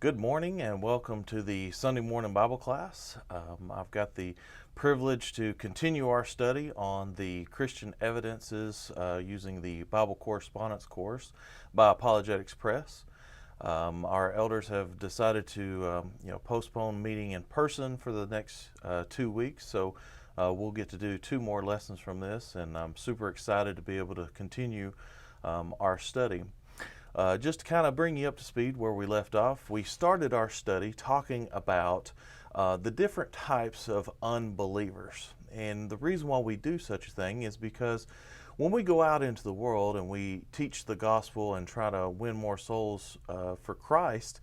Good morning and welcome to the Sunday morning Bible class. I've got the privilege to continue our study on the Christian evidences using the Bible correspondence course by Apologetics Press. Our elders have decided to postpone meeting in person for the next 2 weeks, so we'll get to do 2 more lessons from this, and I'm super excited to be able to continue our study. Just to kind of bring you up to speed where we left off, we started our study talking about the different types of unbelievers. And the reason why we do such a thing is because when we go out into the world and we teach the gospel and try to win more souls for Christ,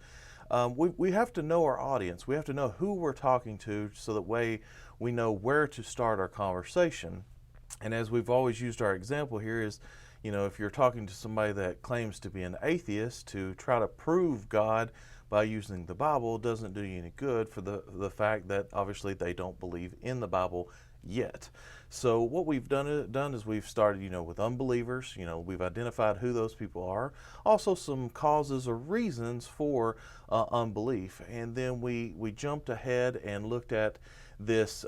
we have to know our audience. We have to know who we're talking to so that way we know where to start our conversation. And as we've always used our example here is, if you're talking to somebody that claims to be an atheist, to try to prove God by using the Bible doesn't do you any good for the fact that obviously they don't believe in the Bible yet. So what we've done is we've started, with unbelievers. We've identified who those people are, also some causes or reasons for unbelief, and then we jumped ahead and looked at this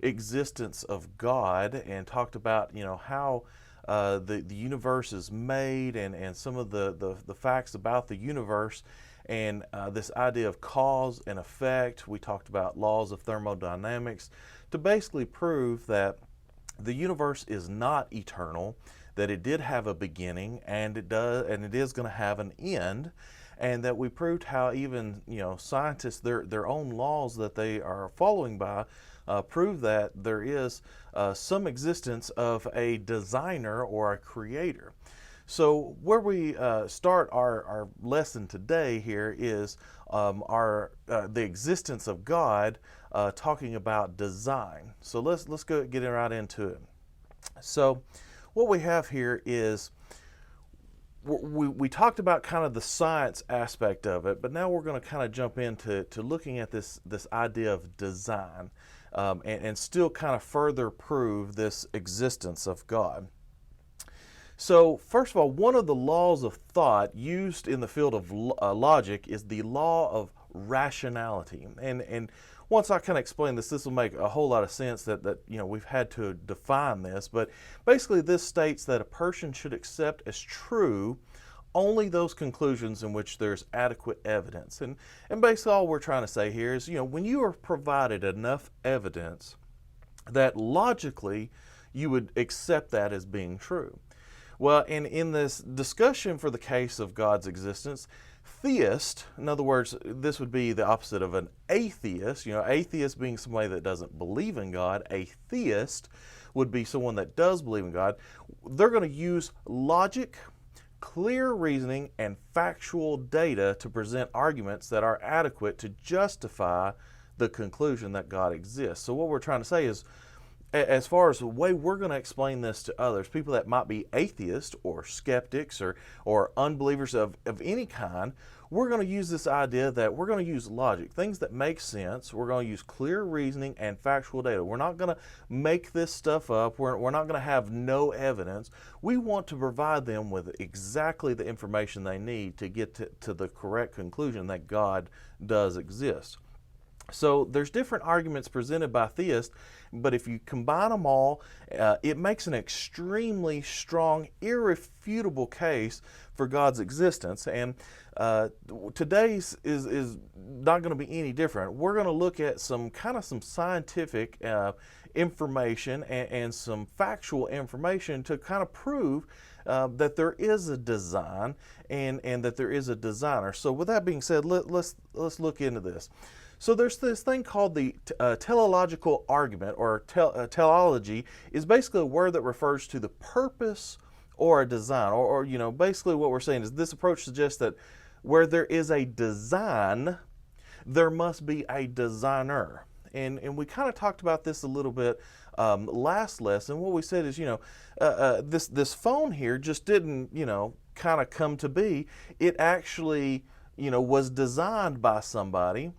existence of God and talked about, how the universe is made and some of the facts about the universe and this idea of cause and effect. We talked about laws of thermodynamics to basically prove that the universe is not eternal, that it did have a beginning and it is going to have an end, and that we proved how even scientists their own laws that they are following by prove that there is some existence of a designer or a creator. So where we start our lesson today here is the existence of God, talking about design. So let's go get right into it. So what we have here is we talked about kind of the science aspect of it, but now we're going to kind of jump into looking at this idea of design, and still kind of further prove this existence of God. So first of all, one of the laws of thought used in the field of logic is the law of rationality. And once I kind of explain this will make a whole lot of sense that we've had to define this. But basically this states that a person should accept as true only those conclusions in which there's adequate evidence. And basically all we're trying to say here is, when you are provided enough evidence that logically you would accept that as being true. Well, in this discussion for the case of God's existence, theist, in other words, this would be the opposite of an atheist. Atheist being somebody that doesn't believe in God. A theist would be someone that does believe in God. They're going to use logic, clear reasoning, and factual data to present arguments that are adequate to justify the conclusion that God exists. So what we're trying to say is, as far as the way we're going to explain this to others, people that might be atheists or skeptics or unbelievers of any kind, we're going to use this idea that we're going to use logic, things that make sense. We're going to use clear reasoning and factual data. We're not going to make this stuff up. We're not going to have no evidence. We want to provide them with exactly the information they need to get to the correct conclusion that God does exist. So there's different arguments presented by theists, but if you combine them all, it makes an extremely strong, irrefutable case for God's existence. And today's is not going to be any different. We're going to look at some scientific information and some factual information to kind of prove that there is a design and that there is a designer. So with that being said, let's look into this. So there's this thing called the teleological argument, or teleology is basically a word that refers to the purpose or a design, or basically what we're saying is this approach suggests that where there is a design, there must be a designer. And we kind of talked about this a little bit last lesson. What we said is, this phone here just didn't, kind of come to be. It actually, was designed by somebody.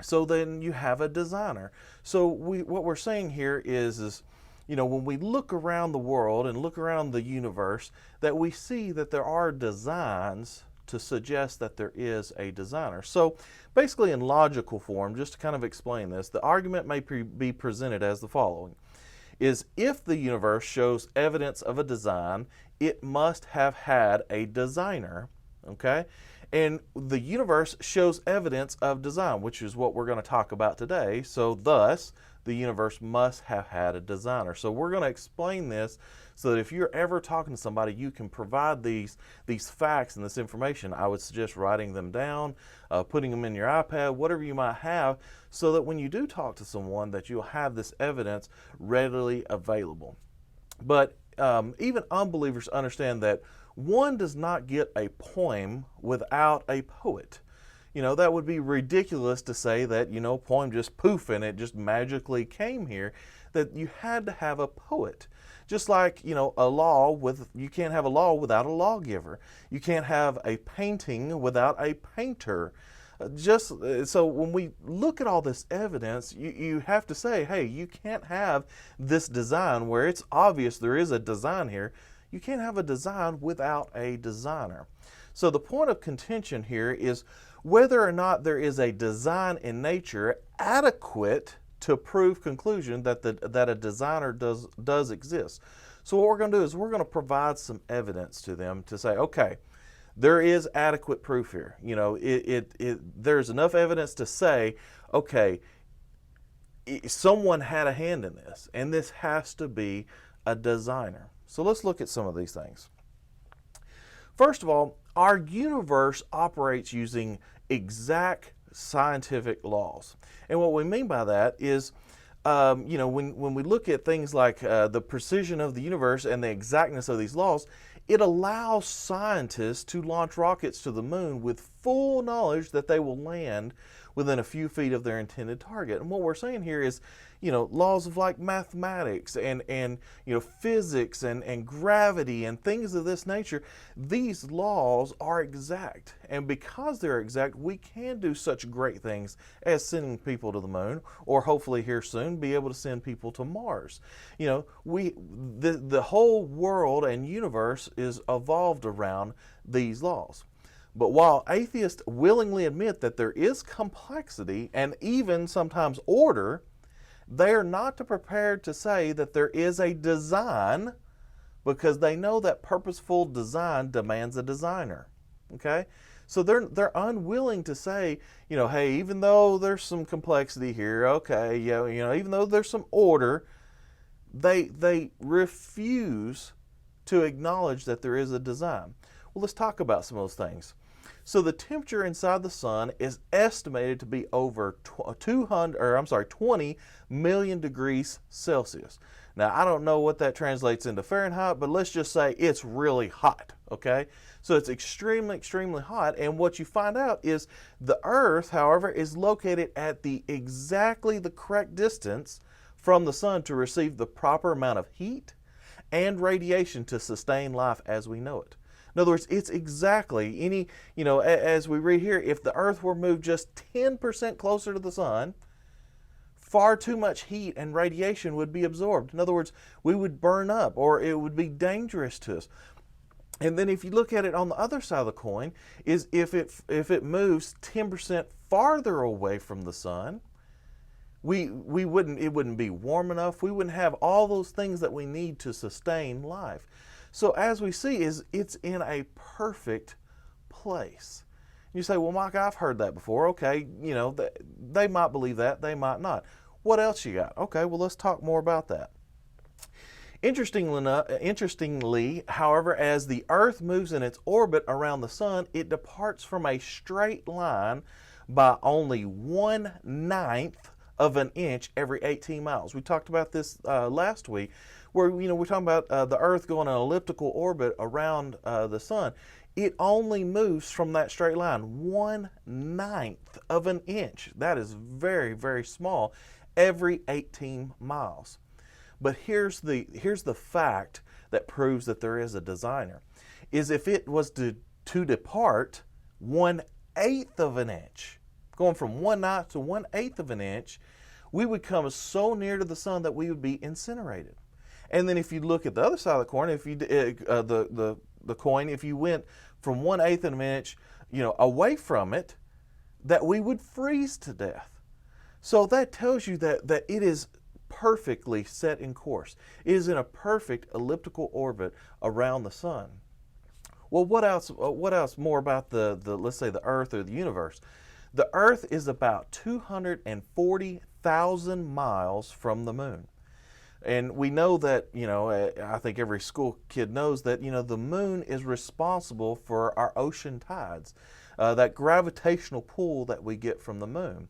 So then you have a designer. So what we're saying here is when we look around the world and look around the universe, that we see that there are designs to suggest that there is a designer. So basically, in logical form, just to kind of explain this, the argument may be presented as the following: is if the universe shows evidence of a design, it must have had a designer, okay? And the universe shows evidence of design, which is what we're going to talk about today. So thus, the universe must have had a designer. So we're going to explain this so that if you're ever talking to somebody, you can provide these facts and this information. I would suggest writing them down, putting them in your iPad, whatever you might have, so that when you do talk to someone, that you'll have this evidence readily available. But even unbelievers understand that one does not get a poem without a poet. That would be ridiculous to say that, poem just poof and it just magically came here, that you had to have a poet. Just like, you can't have a law without a lawgiver. You can't have a painting without a painter. So when we look at all this evidence, you have to say, hey, you can't have this design where it's obvious there is a design here. You can't have a design without a designer. So the point of contention here is whether or not there is a design in nature adequate to prove conclusion that a designer does exist. So what we're going to do is we're going to provide some evidence to them to say, okay, there is adequate proof here. There's enough evidence to say, okay, someone had a hand in this, and this has to be a designer. So let's look at some of these things. First of all, our universe operates using exact scientific laws. And what we mean by that is, when we look at things like the precision of the universe and the exactness of these laws, it allows scientists to launch rockets to the moon with full knowledge that they will land within a few feet of their intended target. And what we're saying here is, laws of like mathematics and physics and gravity and things of this nature. These laws are exact. And because they're exact, we can do such great things as sending people to the moon, or hopefully here soon be able to send people to Mars. The whole world and universe is evolved around these laws. But while atheists willingly admit that there is complexity and even sometimes order, they are not prepared to say that there is a design, because they know that purposeful design demands a designer. Okay? So they're unwilling to say, hey, even though there's some complexity here, okay, even though there's some order, they refuse to acknowledge that there is a design. Well, let's talk about some of those things. So the temperature inside the sun is estimated to be over 20 million degrees Celsius. Now, I don't know what that translates into Fahrenheit, but let's just say it's really hot, okay? So it's extremely, extremely hot, and what you find out is the Earth, however, is located at exactly the correct distance from the sun to receive the proper amount of heat and radiation to sustain life as we know it. In other words, it's exactly as we read here, if the Earth were moved just 10% closer to the sun, far too much heat and radiation would be absorbed. In other words, we would burn up, or it would be dangerous to us. And then if you look at it on the other side of the coin, is if it moves 10% farther away from the sun, it wouldn't be warm enough. We wouldn't have all those things that we need to sustain life. So as we see, it's in a perfect place. You say, well, Mike, I've heard that before. Okay, they might believe that, they might not. What else you got? Okay, well, let's talk more about that. Interestingly, however, as the Earth moves in its orbit around the sun, it departs from a straight line by only 1/9 of an inch every 18 miles. We talked about this last week, where we're talking about the Earth going an elliptical orbit around the sun. It only moves from that straight line 1/9 of an inch. That is very, very small, every 18 miles. But here's the fact that proves that there is a designer, is if it was to depart 1/8 of an inch, going from 1/9 to 1/8 of an inch, we would come so near to the sun that we would be incinerated. And then if you look at the other side of the coin, if you the coin, if you went from 1/8 of an inch, away from it, that we would freeze to death. So that tells you that it is perfectly set in course. It is in a perfect elliptical orbit around the sun. Well, what else? What else more about the let's say the Earth or the universe? The Earth is about 240,000 miles from the moon. And we know that, I think every school kid knows that, the moon is responsible for our ocean tides, that gravitational pull that we get from the moon.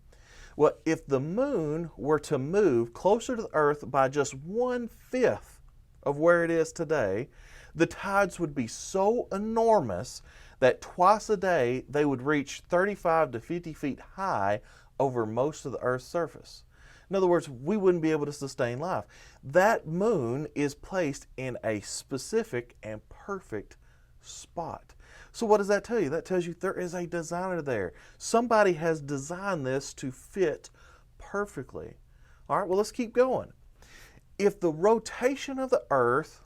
Well, if the moon were to move closer to the Earth by just 1/5 of where it is today, the tides would be so enormous that twice a day they would reach 35 to 50 feet high over most of the Earth's surface. In other words, we wouldn't be able to sustain life. That moon is placed in a specific and perfect spot. So what does that tell you? That tells you there is a designer there. Somebody has designed this to fit perfectly. All right, well, let's keep going. If the rotation of the Earth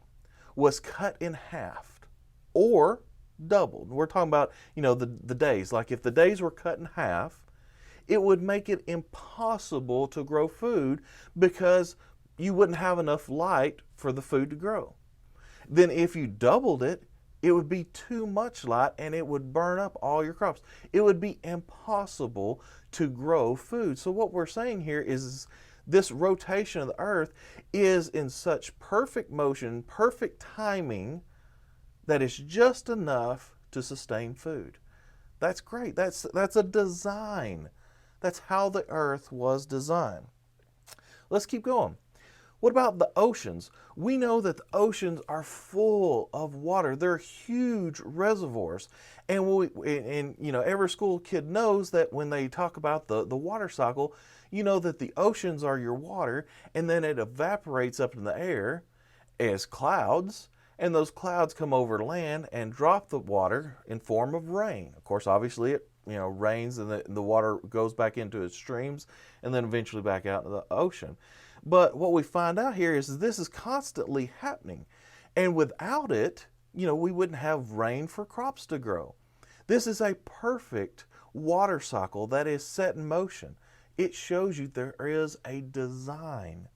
was cut in half or doubled, we're talking about, the days. Like if the days were cut in half, it would make it impossible to grow food because you wouldn't have enough light for the food to grow. Then if you doubled it, it would be too much light and it would burn up all your crops. It would be impossible to grow food. So what we're saying here is this rotation of the Earth is in such perfect motion, perfect timing, that it's just enough to sustain food. That's great. That's a design. That's how the Earth was designed. Let's keep going. What about the oceans? We know that the oceans are full of water. They're huge reservoirs. And every school kid knows that when they talk about the water cycle, that the oceans are your water, and then it evaporates up in the air as clouds, and those clouds come over land and drop the water in form of rain. Of course, obviously it rains and the water goes back into its streams and then eventually back out into the ocean. But what we find out here is this is constantly happening. And without it, we wouldn't have rain for crops to grow. This is a perfect water cycle that is set in motion. It shows you there is a design.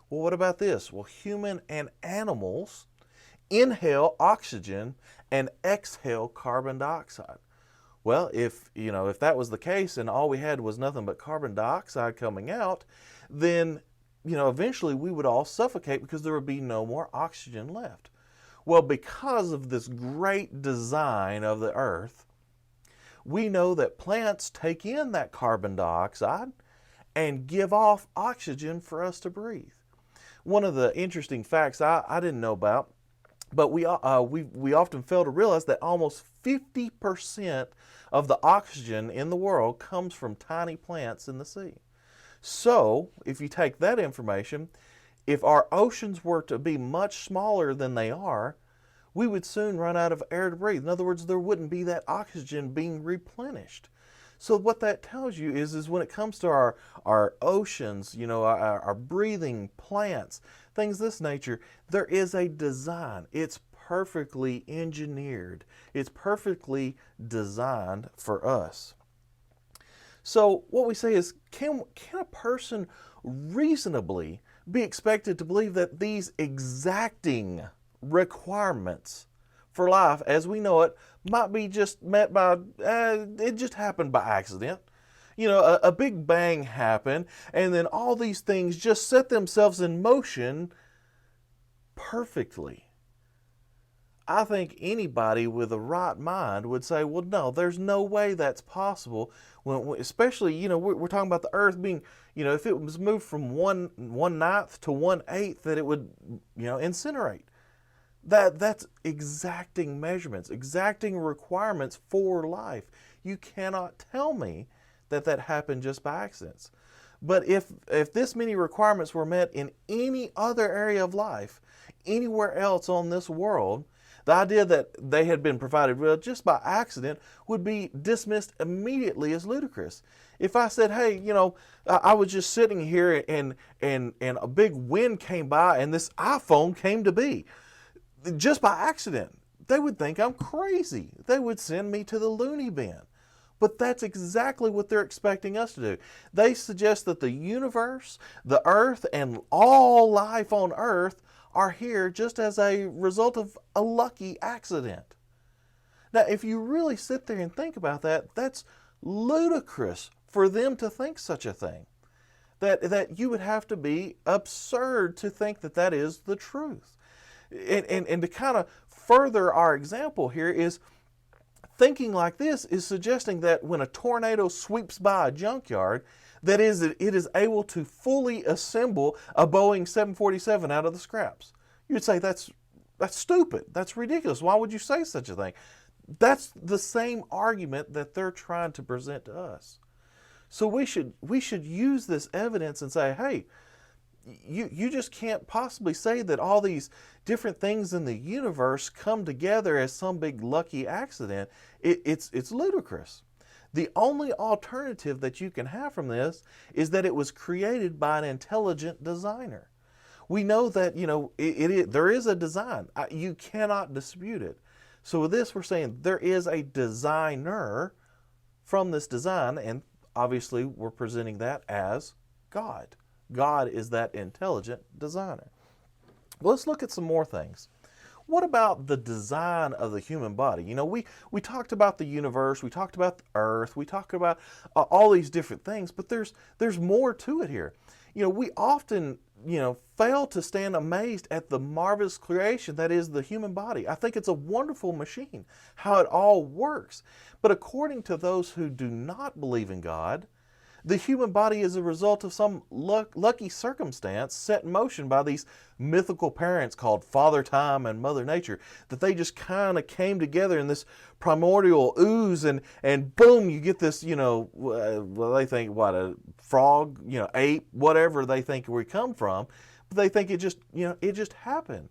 Well, what about this? Well, human and animals inhale oxygen and exhale carbon dioxide. Well, if that was the case and all we had was nothing but carbon dioxide coming out, then eventually we would all suffocate because there would be no more oxygen left. Well, because of this great design of the Earth, we know that plants take in that carbon dioxide and give off oxygen for us to breathe. One of the interesting facts I didn't know about, but we often fail to realize that almost 50% of the oxygen in the world comes from tiny plants in the sea. So, if you take that information, if our oceans were to be much smaller than they are, we would soon run out of air to breathe. In other words, there wouldn't be that oxygen being replenished. So what that tells you is when it comes to our oceans, our breathing plants, things of this nature, there is a design. It's perfectly engineered. It's perfectly designed for us. So what we say is, can a person reasonably be expected to believe that these exacting requirements for life as we know it might be just met by, it just happened by accident? A big bang happened and then all these things just set themselves in motion perfectly. I think anybody with a right mind would say, well, no, there's no way that's possible. When, especially, we're talking about the Earth being, if it was moved from 1/9 to 1/8, that it would, incinerate. That's exacting measurements, exacting requirements for life. You cannot tell me that happened just by accidents. But if this many requirements were met in any other area of life, anywhere else on this world, the idea that they had been provided just by accident would be dismissed immediately as ludicrous. If I said, hey, I was just sitting here and a big wind came by and this iPhone came to be just by accident, they would think I'm crazy. They would send me to the loony bin. But that's exactly what they're expecting us to do. They suggest that the universe, the earth, and all life on earth are here just as a result of a lucky accident. Now, if you really sit there and think about that, that's ludicrous for them to think such a thing. That you would have to be absurd to think that that is the truth. And to kind of further our example here is, thinking like this is suggesting that when a tornado sweeps by a junkyard, it is able to fully assemble a Boeing 747 out of the scraps. You'd say that's stupid. That's ridiculous. Why would you say such a thing? That's the same argument that they're trying to present to us. So we should use this evidence and say, hey, you just can't possibly say that all these different things in the universe come together as some big lucky accident. It's ludicrous. The only alternative that you can have from this is that it was created by an intelligent designer. We know that, there is a design. You cannot dispute it. So with this, we're saying there is a designer from this design, and obviously we're presenting that as God. God is that intelligent designer. Well, let's look at some more things. What about the design of the human body? We talked about the universe, we talked about the earth, we talked about all these different things, but there's more to it here. We often, fail to stand amazed at the marvelous creation that is the human body. I think it's a wonderful machine, how it all works. But according to those who do not believe in God, the human body is a result of some lucky circumstance set in motion by these mythical parents called Father Time and Mother Nature, that they just kind of came together in this primordial ooze, and boom, you get this, they think, what, a frog, ape, whatever they think we come from, but they think it just happened.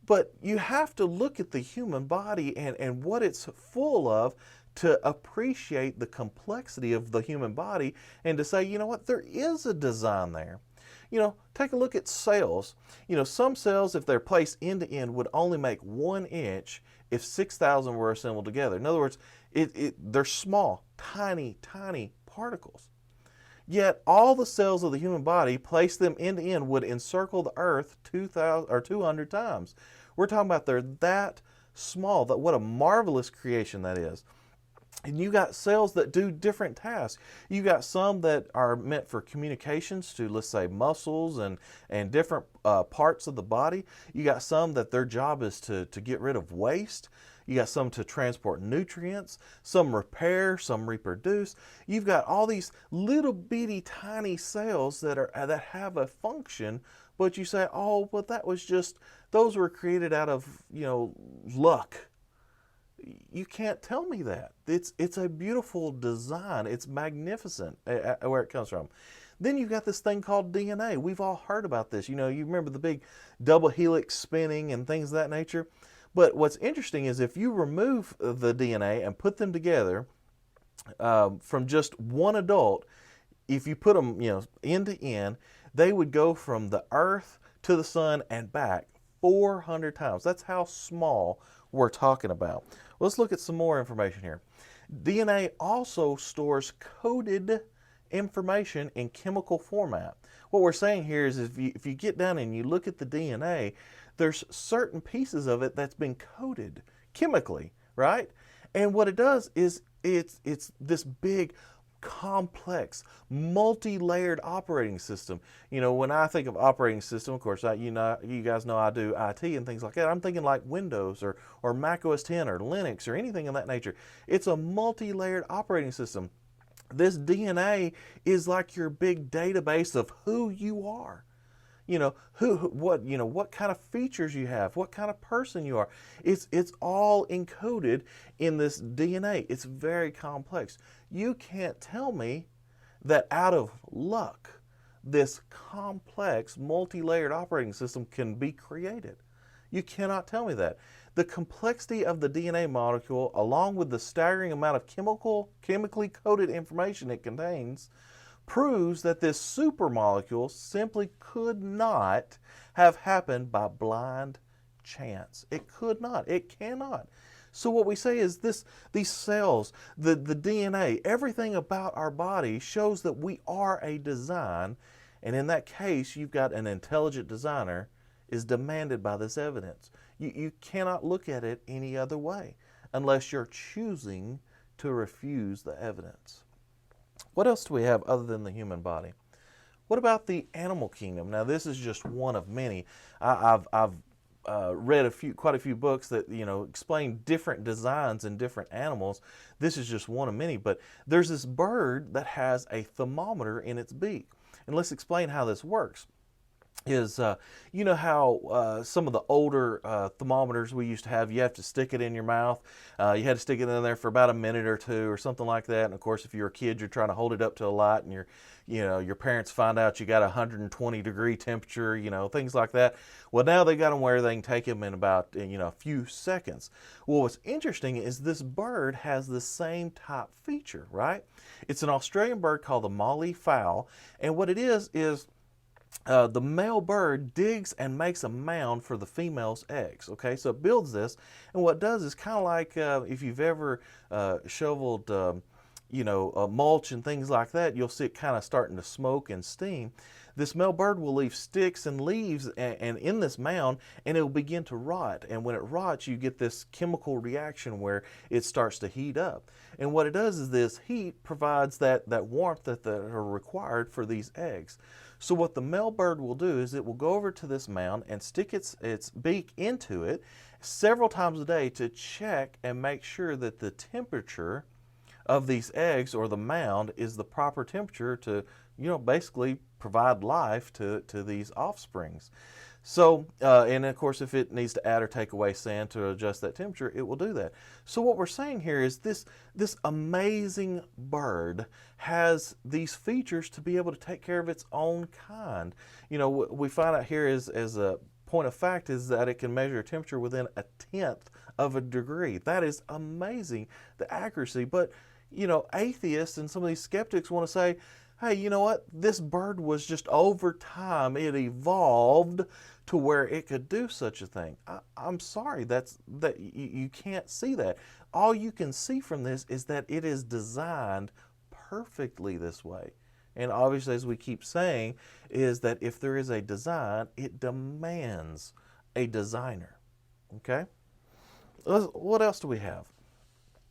But you have to look at the human body and what it's full of to appreciate the complexity of the human body and to say, there is a design there. Take a look at cells. Some cells, if they're placed end to end, would only make 1 inch if 6,000 were assembled together. In other words, they're small, tiny, tiny particles. Yet all the cells of the human body, place them end to end, would encircle the earth 2,000 or 200 times. We're talking about they're that small. What a marvelous creation that is. And you got cells that do different tasks. You got some that are meant for communications to, let's say, muscles and different parts of the body. You got some that their job is to get rid of waste. You got some to transport nutrients, some repair, some reproduce. You've got all these little bitty tiny cells that have a function, but you say, oh, but those were created out of, luck. You can't tell me that. It's a beautiful design. It's magnificent where it comes from. Then you've got this thing called DNA. We've all heard about this. You remember the big double helix spinning and things of that nature. But what's interesting is if you remove the DNA and put them together from just one adult, if you put them, end to end, they would go from the earth to the sun and back 400 times. That's how small we're talking about. Let's look at some more information here. DNA also stores coded information in chemical format. What we're saying here is if you get down and you look at the DNA, there's certain pieces of it that's been coded chemically, right? And what it does is it's this big, complex, multi-layered operating system. When I think of operating system, of course, you guys know I do IT and things like that. I'm thinking like Windows or Mac OS X or Linux or anything of that nature. It's a multi-layered operating system. This DNA is like your big database of who you are. What kind of features you have, what kind of person you are. It's all encoded in this DNA. It's very complex. You can't tell me that out of luck, this complex, multi-layered operating system can be created. You cannot tell me that. The complexity of the DNA molecule, along with the staggering amount of chemically coded information it contains, proves that this supermolecule simply could not have happened by blind chance. It could not. It cannot. So what we say is these cells, the DNA, everything about our body shows that we are a design. And in that case, you've got an intelligent designer is demanded by this evidence. You cannot look at it any other way unless you're choosing to refuse the evidence. What else do we have other than the human body? What about the animal kingdom? Now, this is just one of many. I've read quite a few books that explain different designs in different animals. This is just one of many. But there's this bird that has a thermometer in its beak, and let's explain how this works. Is you know how some of the older thermometers we used to have, you have to stick it in your mouth. You had to stick it in there for about a minute or two or something like that. And of course, if you're a kid, you're trying to hold it up to a light, and your parents find out you got a 120-degree temperature, things like that. Well, now they got them where they can take them in about a few seconds. Well, what's interesting is this bird has the same type feature, right? It's an Australian bird called the Mallee fowl, and what it is the male bird digs and makes a mound for the female's eggs. Okay, so it builds this, and what it does is kind of like if you've ever shoveled, mulch and things like that, you'll see it kind of starting to smoke and steam. This male bird will leave sticks and leaves and in this mound, and it will begin to rot. And when it rots, you get this chemical reaction where it starts to heat up. And what it does is this heat provides that warmth that are required for these eggs. So what the male bird will do is it will go over to this mound and stick its beak into it several times a day to check and make sure that the temperature of these eggs or the mound is the proper temperature to basically provide life to these offsprings. So, and of course, if it needs to add or take away sand to adjust that temperature, it will do that. So what we're saying here is this amazing bird has these features to be able to take care of its own kind. We find out here as a point of fact is that it can measure a temperature within 1/10 of a degree. That is amazing, the accuracy. But, atheists and some of these skeptics want to say, hey, you know what? This bird was just over time, it evolved to where it could do such a thing. I'm sorry, you can't see that. All you can see from this is that it is designed perfectly this way. And obviously, as we keep saying, is that if there is a design, it demands a designer. Okay? What else do we have?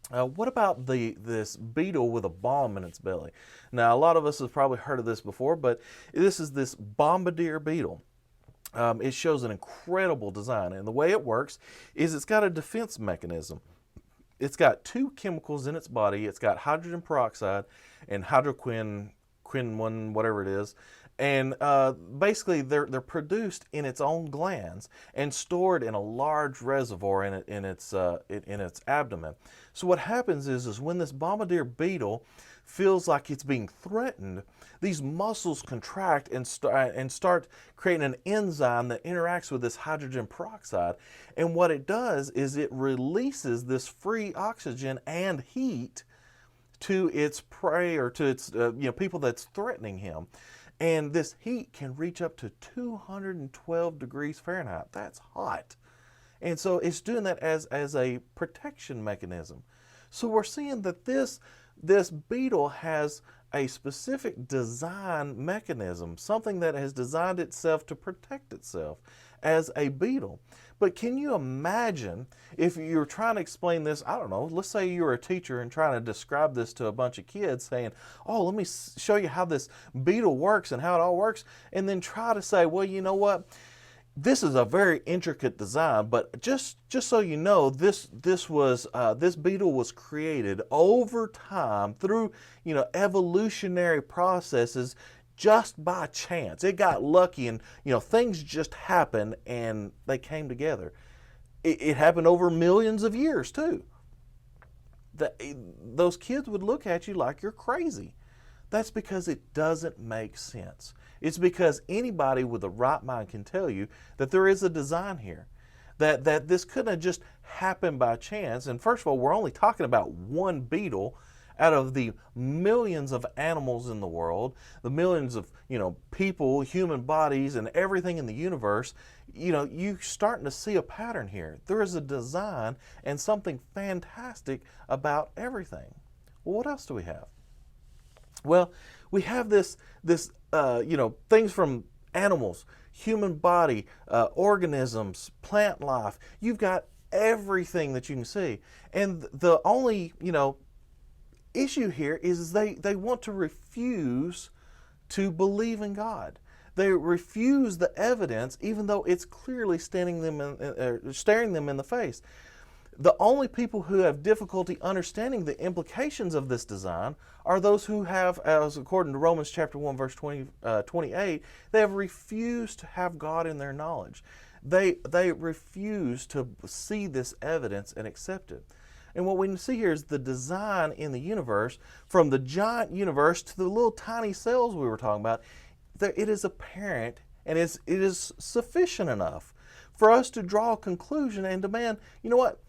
What about this beetle with a bomb in its belly? Now, a lot of us have probably heard of this before, but this is this bombardier beetle. It shows an incredible design, and the way it works is it's got a defense mechanism. It's got two chemicals in its body. It's got hydrogen peroxide and hydroquinone, whatever it is, and basically they're produced in its own glands and stored in a large reservoir in its abdomen. So what happens is when this bombardier beetle feels like it's being threatened, these muscles contract and start creating an enzyme that interacts with this hydrogen peroxide. And what it does is it releases this free oxygen and heat to its prey or to its people that's threatening him. And this heat can reach up to 212 degrees Fahrenheit. That's hot. And so it's doing that as a protection mechanism. So we're seeing that this beetle has a specific design mechanism, something that has designed itself to protect itself as a beetle. But can you imagine if you're trying to explain this, I don't know, let's say you're a teacher and trying to describe this to a bunch of kids saying, oh, let me show you how this beetle works and how it all works, and then try to say, well, you know what? This is a very intricate design, but just so you know, this beetle was created over time through evolutionary processes just by chance. It got lucky, and things just happened and they came together. It happened over millions of years too. Those kids would look at you like you're crazy. That's because it doesn't make sense. It's because anybody with the right mind can tell you that there is a design here, that this couldn't have just happened by chance. And first of all, we're only talking about one beetle out of the millions of animals in the world, the millions of, people, human bodies, and everything in the universe, you're starting to see a pattern here. There is a design and something fantastic about everything. Well, what else do we have? Well, we have this things from animals, human body, organisms, plant life. You've got everything that you can see. And the only, issue here is they want to refuse to believe in God. They refuse the evidence, even though it's clearly staring them in the face. The only people who have difficulty understanding the implications of this design are those who have, as according to Romans chapter 1, verse 28, they have refused to have God in their knowledge. They refuse to see this evidence and accept it. And what we can see here is the design in the universe, from the giant universe to the little tiny cells we were talking about. It is apparent and it is sufficient enough for us to draw a conclusion and demand, you know what?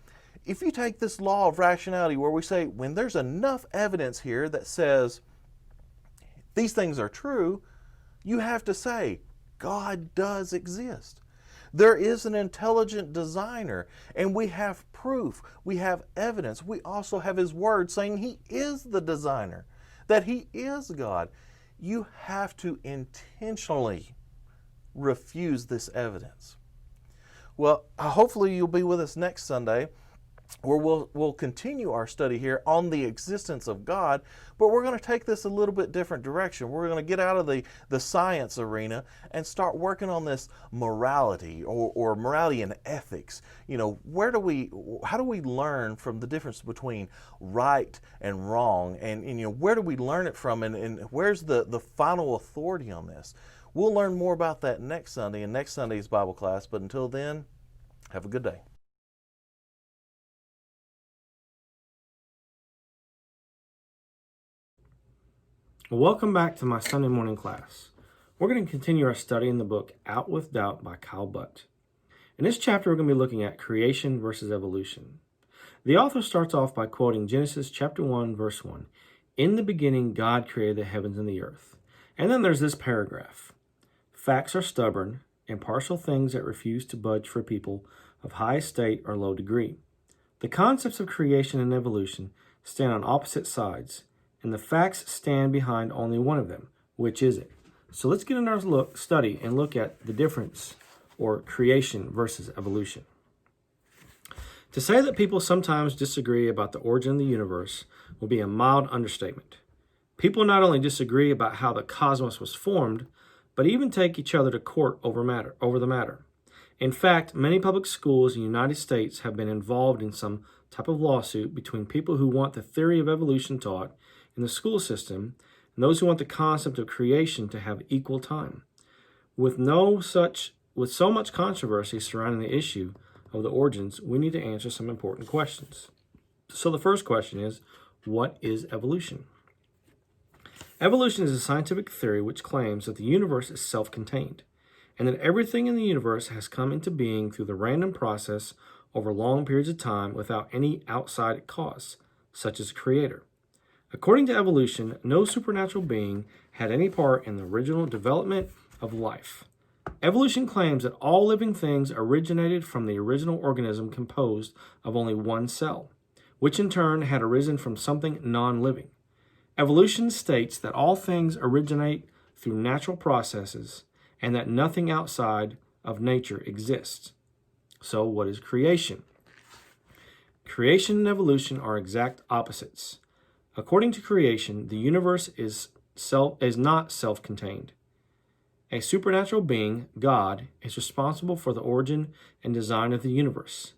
If you take this law of rationality where we say when there's enough evidence here that says these things are true, you have to say God does exist. There is an intelligent designer, and we have proof, we have evidence. We also have His Word saying He is the designer, that He is God. You have to intentionally refuse this evidence. Well, hopefully you'll be with us next Sunday, where we'll continue our study here on the existence of God, but we're going to take this a little bit different direction. We're going to get out of the science arena and start working on this morality or morality and ethics. How do we learn from the difference between right and wrong, and where do we learn it from, and where's the final authority on this? We'll learn more about that next Sunday in next Sunday's Bible class, but until then, have a good day. Welcome back to my Sunday morning class. We're going to continue our study in the book Out with Doubt by Kyle Butt. In this chapter, we're going to be looking at creation versus evolution. The author starts off by quoting Genesis chapter 1, verse 1. In the beginning, God created the heavens and the earth. And then there's this paragraph. Facts are stubborn, impartial things that refuse to budge for people of high estate or low degree. The concepts of creation and evolution stand on opposite sides, and the facts stand behind only one of them. Which is it? So let's get in our study and look at the difference, or creation versus evolution. To say that people sometimes disagree about the origin of the universe will be a mild understatement. People not only disagree about how the cosmos was formed, but even take each other to court over the matter. In fact, many public schools in the United States have been involved in some type of lawsuit between people who want the theory of evolution taught in the school system and those who want the concept of creation to have equal time. With so much controversy surrounding the issue of the origins, we need to answer some important questions. So the first question is, what is evolution? Evolution is a scientific theory which claims that the universe is self-contained and that everything in the universe has come into being through the random process over long periods of time without any outside cause, such as a creator. According to evolution, no supernatural being had any part in the original development of life. Evolution claims that all living things originated from the original organism composed of only one cell, which in turn had arisen from something non-living. Evolution states that all things originate through natural processes and that nothing outside of nature exists. So what is creation? Creation and evolution are exact opposites. According to creation, the universe is not self-contained. A supernatural being, God, is responsible for the origin and design of the universe.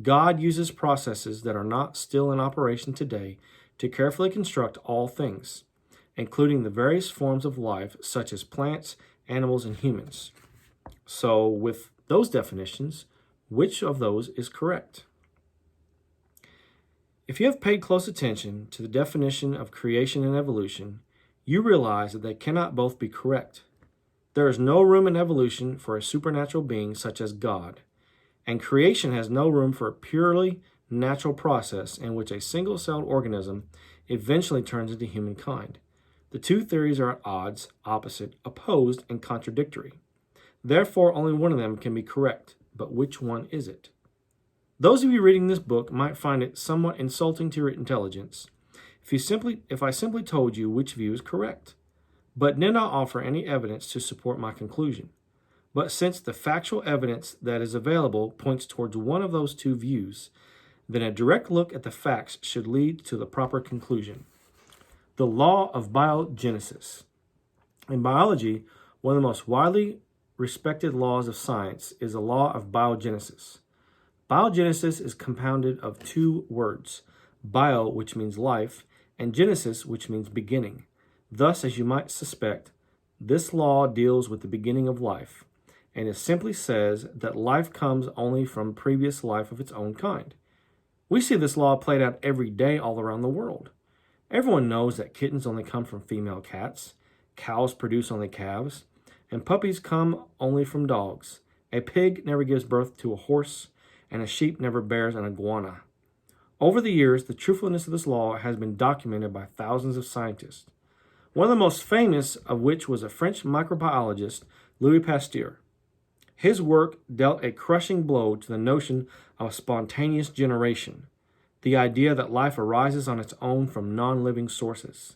God uses processes that are not still in operation today to carefully construct all things, including the various forms of life such as plants, animals, and humans. So, with those definitions, which of those is correct? If you have paid close attention to the definition of creation and evolution, you realize that they cannot both be correct. There is no room in evolution for a supernatural being such as God, and creation has no room for a purely natural process in which a single-celled organism eventually turns into humankind. The two theories are at odds, opposite, opposed, and contradictory. Therefore, only one of them can be correct. But which one is it? Those of you reading this book might find it somewhat insulting to your intelligence if I simply told you which view is correct, but did not offer any evidence to support my conclusion. But since the factual evidence that is available points towards one of those two views, then a direct look at the facts should lead to the proper conclusion. The law of biogenesis. In biology, one of the most widely respected laws of science is the law of biogenesis. Biogenesis is compounded of two words, bio, which means life, and genesis, which means beginning. Thus, as you might suspect, this law deals with the beginning of life, and it simply says that life comes only from previous life of its own kind. We see this law played out every day all around the world. Everyone knows that kittens only come from female cats, cows produce only calves, and puppies come only from dogs. A pig never gives birth to a horse, and a sheep never bears an iguana. Over the years, the truthfulness of this law has been documented by thousands of scientists, one of the most famous of which was a French microbiologist, Louis Pasteur. His work dealt a crushing blow to the notion of spontaneous generation, the idea that life arises on its own from non-living sources.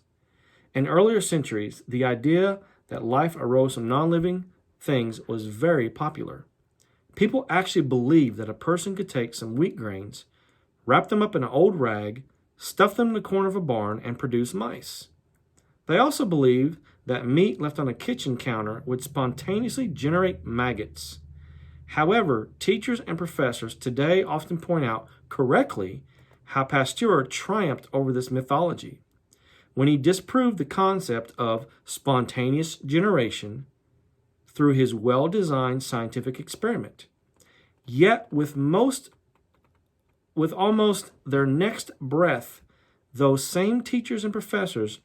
In earlier centuries, the idea that life arose from non-living things was very popular. People actually believed that a person could take some wheat grains, wrap them up in an old rag, stuff them in the corner of a barn, and produce mice. They also believed that meat left on a kitchen counter would spontaneously generate maggots. However, teachers and professors today often point out correctly how Pasteur triumphed over this mythology when he disproved the concept of spontaneous generation through his well-designed scientific experiment. Yet with almost their next breath, those same teachers and professors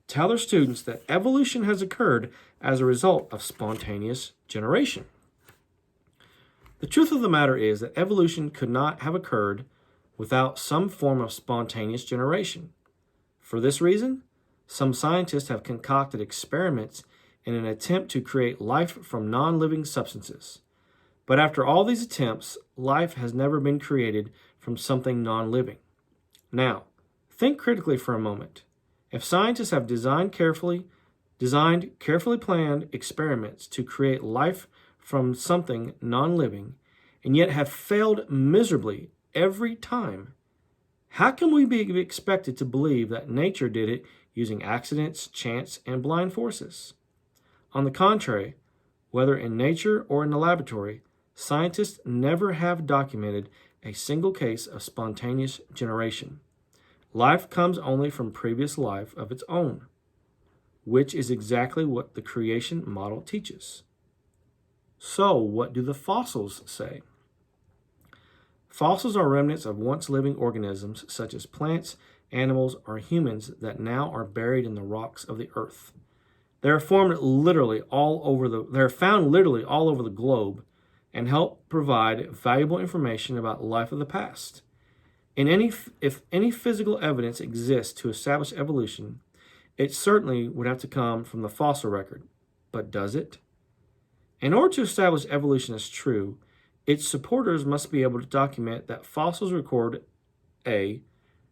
tell their students that evolution has occurred as a result of spontaneous generation. The truth of the matter is that evolution could not have occurred without some form of spontaneous generation. For this reason, some scientists have concocted experiments in an attempt to create life from non-living substances. But after all these attempts, life has never been created from something non-living. Now, think critically for a moment. If scientists have designed carefully planned experiments to create life from something non-living, and yet have failed miserably every time, how can we be expected to believe that nature did it using accidents, chance, and blind forces? On the contrary, whether in nature or in the laboratory, scientists never have documented a single case of spontaneous generation. Life comes only from previous life of its own, which is exactly what the creation model teaches. So, what do the fossils say? Fossils are remnants of once living organisms such as plants, animals, or humans that now are buried in the rocks of the earth. They are found literally all over the globe and help provide valuable information about life of the past. If any physical evidence exists to establish evolution, it certainly would have to come from the fossil record. But does it? In order to establish evolution as true, its supporters must be able to document that fossils record A,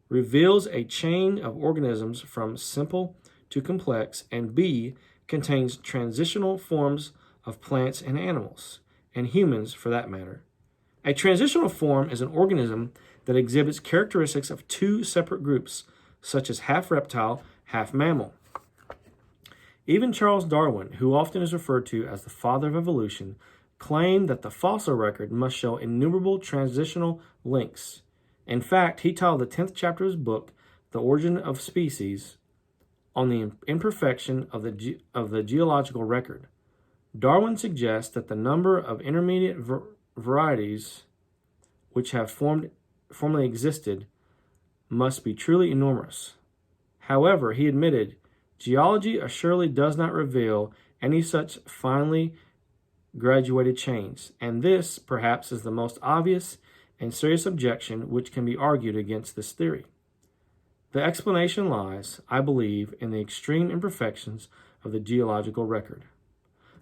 reveals a chain of organisms from simple to complex, and B, contains transitional forms of plants and animals, and humans for that matter. A transitional form is an organism that exhibits characteristics of two separate groups, such as half reptile, half mammal. Even Charles Darwin, who often is referred to as the father of evolution, claimed that the fossil record must show innumerable transitional links. In fact, he titled the 10th chapter of his book, The Origin of Species, on the imperfection of the geological record. Darwin suggests that the number of intermediate varieties which have formerly existed must be truly enormous. However, he admitted, geology assuredly does not reveal any such finely graduated chains, and this, perhaps, is the most obvious and serious objection which can be argued against this theory. The explanation lies, I believe, in the extreme imperfections of the geological record.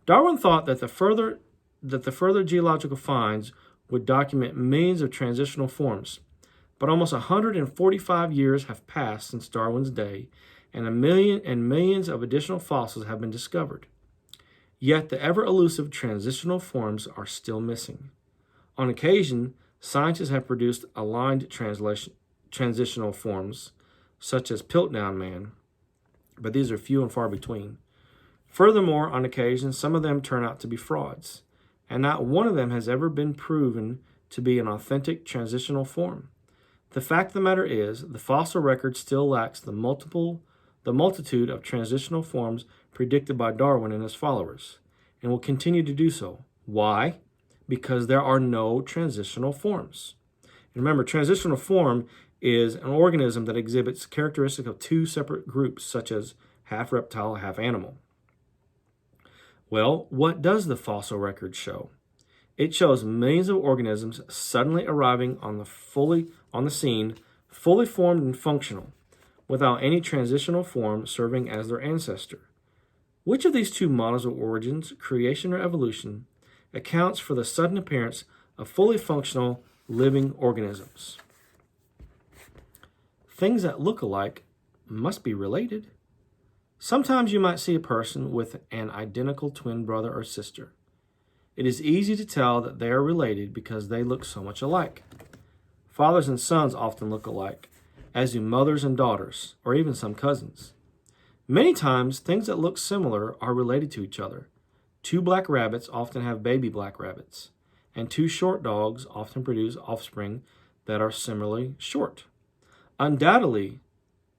Darwin thought that the further geological finds would document millions of transitional forms, but almost 145 years have passed since Darwin's day, and millions of additional fossils have been discovered. Yet the ever-elusive transitional forms are still missing. On occasion, scientists have produced aligned transitional forms, such as Piltdown Man, but these are few and far between. Furthermore, on occasion, some of them turn out to be frauds, and not one of them has ever been proven to be an authentic transitional form. The fact of the matter is, the fossil record still lacks the multitude of transitional forms predicted by Darwin and his followers, and will continue to do so. Why? Because there are no transitional forms. And remember, transitional form is an organism that exhibits characteristics of two separate groups, such as half reptile, half animal. Well, what does the fossil record show? It shows millions of organisms suddenly arriving on the scene, fully formed and functional, without any transitional form serving as their ancestor. Which of these two models of origins, creation or evolution, accounts for the sudden appearance of fully functional living organisms? Things that look alike must be related. Sometimes you might see a person with an identical twin brother or sister. It is easy to tell that they are related because they look so much alike. Fathers and sons often look alike, as do mothers and daughters, or even some cousins. Many times, things that look similar are related to each other. Two black rabbits often have baby black rabbits, and two short dogs often produce offspring that are similarly short. Undoubtedly,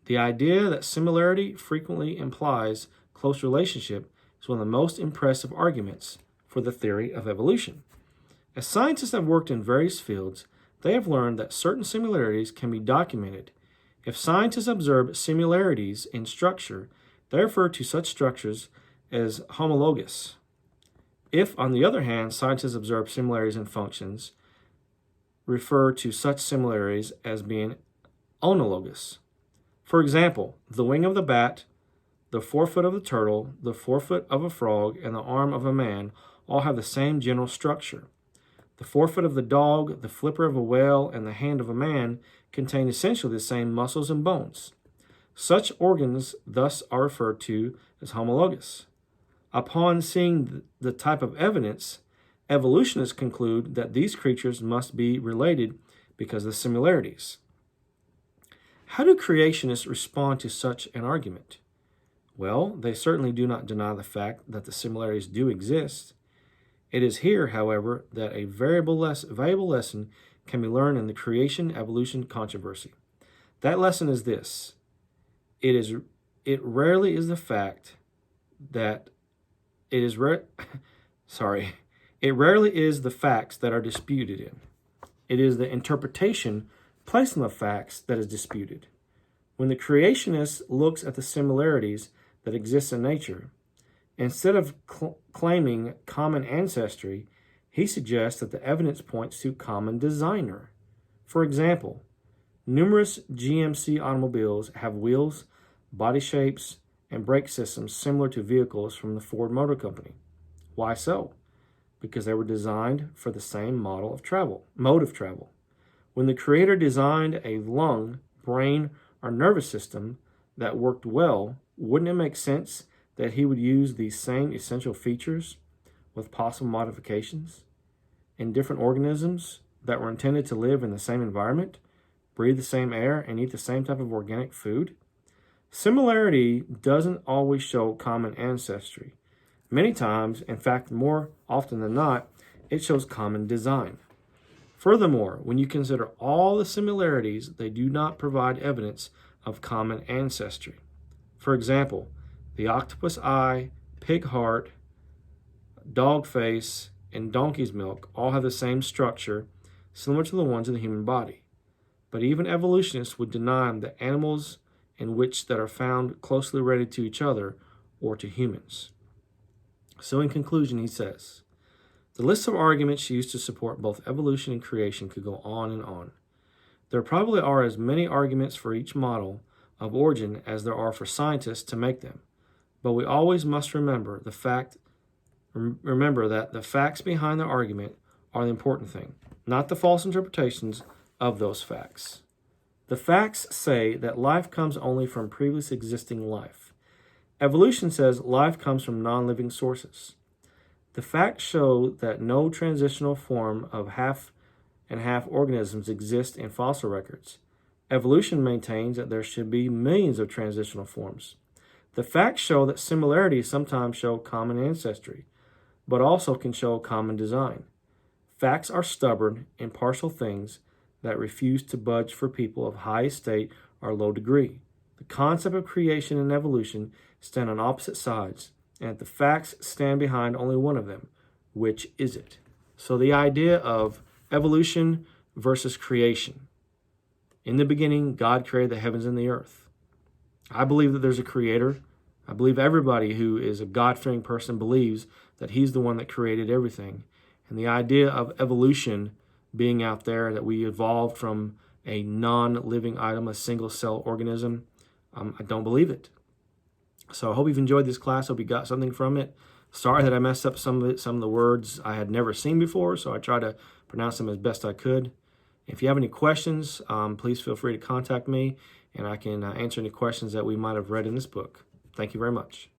the idea that similarity frequently implies close relationship is one of the most impressive arguments for the theory of evolution. As scientists have worked in various fields, they have learned that certain similarities can be documented. If scientists observe similarities in structure, they refer to such structures as homologous. If, on the other hand, scientists observe similarities in functions, refer to such similarities as being onologous. For example, the wing of the bat, the forefoot of the turtle, the forefoot of a frog, and the arm of a man all have the same general structure. The forefoot of the dog, the flipper of a whale, and the hand of a man contain essentially the same muscles and bones. Such organs thus are referred to as homologous. Upon seeing the type of evidence, evolutionists conclude that these creatures must be related because of the similarities. How do creationists respond to such an argument? Well, they certainly do not deny the fact that the similarities do exist. It is here, however, that a valuable lesson can be learned in the creation-evolution controversy. That lesson is this: it rarely is the facts that are disputed in. It is the interpretation placed on the facts that is disputed. When the creationist looks at the similarities that exist in nature, instead of claiming common ancestry, he suggests that the evidence points to common designer. For example, numerous GMC automobiles have wheels, body shapes, and brake systems similar to vehicles from the Ford Motor Company. Why so? Because they were designed for the same mode of travel. When the creator designed a lung, brain, or nervous system that worked well, wouldn't it make sense that he would use these same essential features with possible modifications in different organisms that were intended to live in the same environment, breathe the same air, and eat the same type of organic food? Similarity doesn't always show common ancestry. Many times, in fact, more often than not, it shows common design. Furthermore, when you consider all the similarities, they do not provide evidence of common ancestry. For example, the octopus eye, pig heart, dog face, and donkey's milk all have the same structure, similar to the ones in the human body. But even evolutionists would deny that animals in which that are found closely related to each other or to humans. So in conclusion, he says, the list of arguments used to support both evolution and creation could go on and on. There probably are as many arguments for each model, of origin as there are for scientists to make them. But we always must remember that the facts behind the argument are the important thing, not the false interpretations of those facts. The facts say that life comes only from previously existing life. Evolution says life comes from non-living sources. The facts show that no transitional form of half and half organisms exist in fossil records. Evolution maintains that there should be millions of transitional forms. The facts show that similarities sometimes show common ancestry, but also can show common design. Facts are stubborn, impartial things that refuse to budge for people of high estate or low degree. The concept of creation and evolution stand on opposite sides, and the facts stand behind only one of them. Which is it? So the idea of evolution versus creation. In the beginning, God created the heavens and the earth. I believe that there's a creator. I believe everybody who is a God-fearing person believes that he's the one that created everything. And the idea of evolution being out there, that we evolved from a non-living item, a single-cell organism, I don't believe it. So I hope you've enjoyed this class. Hope you got something from it. Sorry that I messed up some of it. Some of the words I had never seen before, so I tried to pronounce them as best I could. If you have any questions, please feel free to contact me, and I can answer any questions that we might have read in this book. Thank you very much.